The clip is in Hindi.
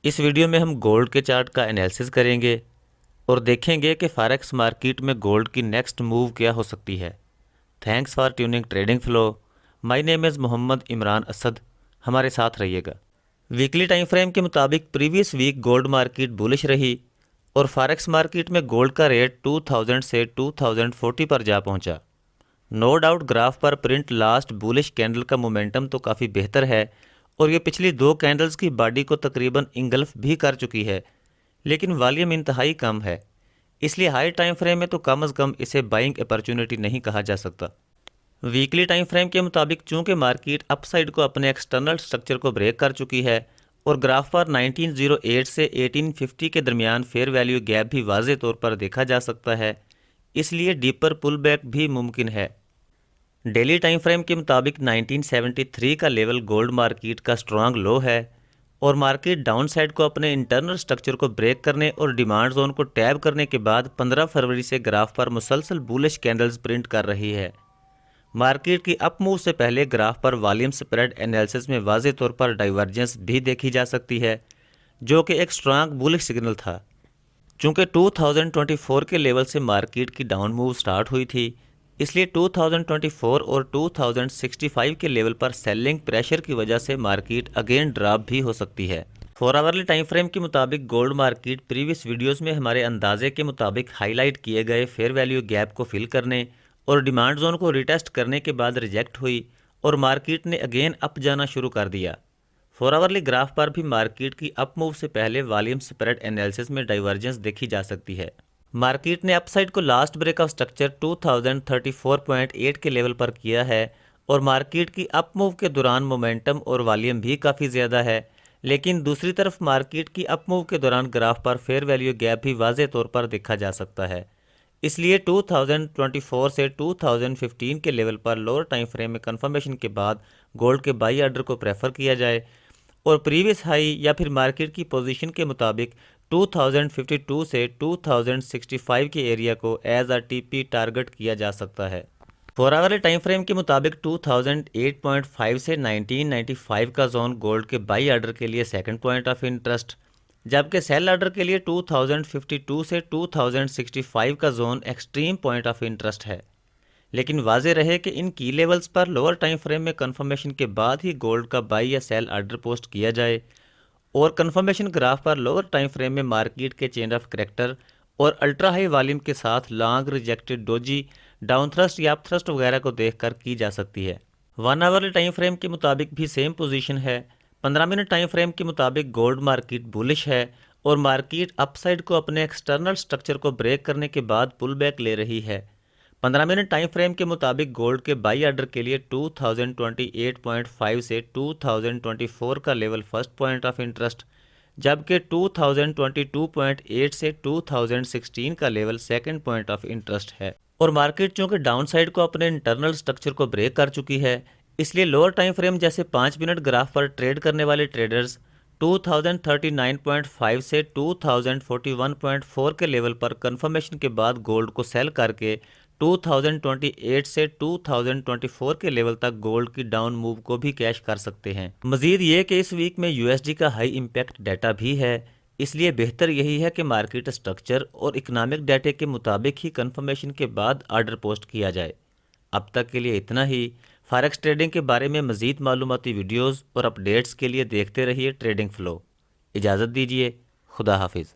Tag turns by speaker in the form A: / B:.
A: इस वीडियो में हम गोल्ड के चार्ट का एनालिसिस करेंगे और देखेंगे कि फॉरेक्स मार्केट में गोल्ड की नेक्स्ट मूव क्या हो सकती है। Thanks for tuning trading flow. My name is Mohammad Imran Asad. हमारे साथ रहिएगा। वीकली टाइम फ्रेम के मुताबिक previous week gold market bullish रही और फॉरेक्स मार्केट में गोल्ड का रेट 2000 से 2040 पर जा पहुंचा। नो डाउट ग्राफ पर प्रिंट लास्ट बुलिश कैंडल का मोमेंटम तो काफ़ी बेहतर है और ये पिछली दो कैंडल्स की बॉडी को तकरीबन इंगल्फ भी कर चुकी है, लेकिन वॉल्यूम इंतहाई कम है, इसलिए हाई टाइम फ्रेम में तो कम अज़ कम इसे बाइंग अपॉर्चुनिटी नहीं कहा जा सकता। वीकली टाइम फ्रेम के मुताबिक चूंकि मार्केट अपसाइड को अपने एक्सटर्नल स्ट्रक्चर को ब्रेक कर चुकी है और ग्राफ पर 1908 से 1850 के दरमियान फेयर वैल्यू गैप भी वाज़े तौर पर देखा जा सकता है, इसलिए डीपर पुल बैक भी मुमकिन है। डेली टाइम फ्रेम के मुताबिक 1973 का लेवल गोल्ड मार्केट का स्ट्रांग लो है और मार्केट डाउन साइड को अपने इंटरनल स्ट्रक्चर को ब्रेक करने और डिमांड जोन को टैब करने के बाद 15 फरवरी से ग्राफ पर मुसलसल बुलिश कैंडल्स प्रिंट कर रही है। मार्केट की अप मूव से पहले ग्राफ पर वॉल्यूम स्प्रेड एनालिसिस में वाज़े तौर पर डाइवर्जेंस भी देखी जा सकती है, जो कि एक स्ट्रांग बुलिश सिग्नल था। चूँकि 2024 के लेवल से मार्केट की डाउन मूव स्टार्ट हुई थी, इसलिए 2024 और 2065 के लेवल पर सेलिंग प्रेशर की वजह से मार्केट अगेन ड्रॉप भी हो सकती है। 4 आवरली टाइम फ्रेम के मुताबिक गोल्ड मार्केट प्रीवियस वीडियोस में हमारे अंदाजे के मुताबिक हाईलाइट किए गए फेयर वैल्यू गैप को फिल करने और डिमांड जोन को रिटेस्ट करने के बाद रिजेक्ट हुई और मार्केट ने अगेन अप जाना शुरू कर दिया। 4 आवरली ग्राफ पर भी मार्केट की अप मूव से पहले वॉल्यूम स्प्रेड एनालिसिस में डाइवर्जेंस देखी जा सकती है। मार्केट ने अपसाइड को लास्ट ब्रेक ऑफ स्ट्रक्चर 2034.8 के लेवल पर किया है और मार्केट की अप मूव के दौरान मोमेंटम और वॉल्यूम भी काफ़ी ज़्यादा है, लेकिन दूसरी तरफ मार्केट की अप मूव के दौरान ग्राफ पर फेयर वैल्यू गैप भी वाज़े तौर पर देखा जा सकता है, इसलिए 2024 से 2015 के लेवल पर लोअर टाइम फ्रेम में कन्फर्मेशन के बाद गोल्ड के बाई ऑर्डर को प्रेफर किया जाए और प्रीवियस हाई या फिर मार्केट की पोजीशन के मुताबिक 2052 से 2065 के एरिया को एज अ टीपी टारगेट किया जा सकता है। 4 आवरली टाइम फ्रेम के मुताबिक 2008.5 से 1995 का जोन गोल्ड के बाई ऑर्डर के लिए सेकंड पॉइंट ऑफ इंटरेस्ट, जबकि सेल ऑर्डर के लिए 2052 से 2065 का zone extreme point of interest है। लेकिन वाजे रहे कि इन की लेवल्स पर लोअर टाइम फ्रेम में कन्फर्मेशन के बाद ही गोल्ड का बाई या सेल ऑर्डर पोस्ट किया जाए और कन्फर्मेशन ग्राफ पर लोअर टाइम फ्रेम में मार्केट के चेंज ऑफ करैक्टर और अल्ट्रा हाई वॉल्यूम के साथ long rejected doji, down thrust या अप थ्रस्ट वगैरह को देखकर की जा सकती है। 1 आवरली टाइम फ्रेम के मुताबिक भी सेम पोजीशन है। 15 मिनट टाइम फ्रेम के मुताबिक गोल्ड मार्केट बुलिश है और मार्केट अपसाइड को अपने एक्सटर्नल स्ट्रक्चर को ब्रेक करने के बाद पुल बैक ले रही है। 15 मिनट टाइम फ्रेम के मुताबिक गोल्ड के बाई ऑर्डर के लिए 2028.5 से 2024 का level first point of interest, जबकि 2022.8 से 2016 का level second point of interest है। और मार्केट चूंकि डाउन साइड को अपने इंटरनल स्ट्रक्चर को ब्रेक कर चुकी है, इसलिए लोअर टाइम फ्रेम जैसे 5 मिनट ग्राफ पर ट्रेड करने वाले ट्रेडर्स 2039.5 से 2041.4 के लेवल पर कन्फर्मेशन के बाद गोल्ड को सेल करके 2028 से 2024 के लेवल तक गोल्ड की डाउन मूव को भी कैश कर सकते हैं। मजीद ये कि इस वीक में यूएसडी का हाई इम्पैक्ट डाटा भी है, इसलिए बेहतर यही है कि मार्केट स्ट्रक्चर और इकोनॉमिक डाटे के मुताबिक ही कन्फर्मेशन के बाद ऑर्डर पोस्ट किया जाए। अब तक के लिए इतना ही। फॉरेक्स ट्रेडिंग के बारे में मजीद मालूमाती वीडियोज़ और अपडेट्स के लिए देखते रहिए ट्रेडिंग फ्लो। इजाज़त दीजिए। खुदा हाफिज़।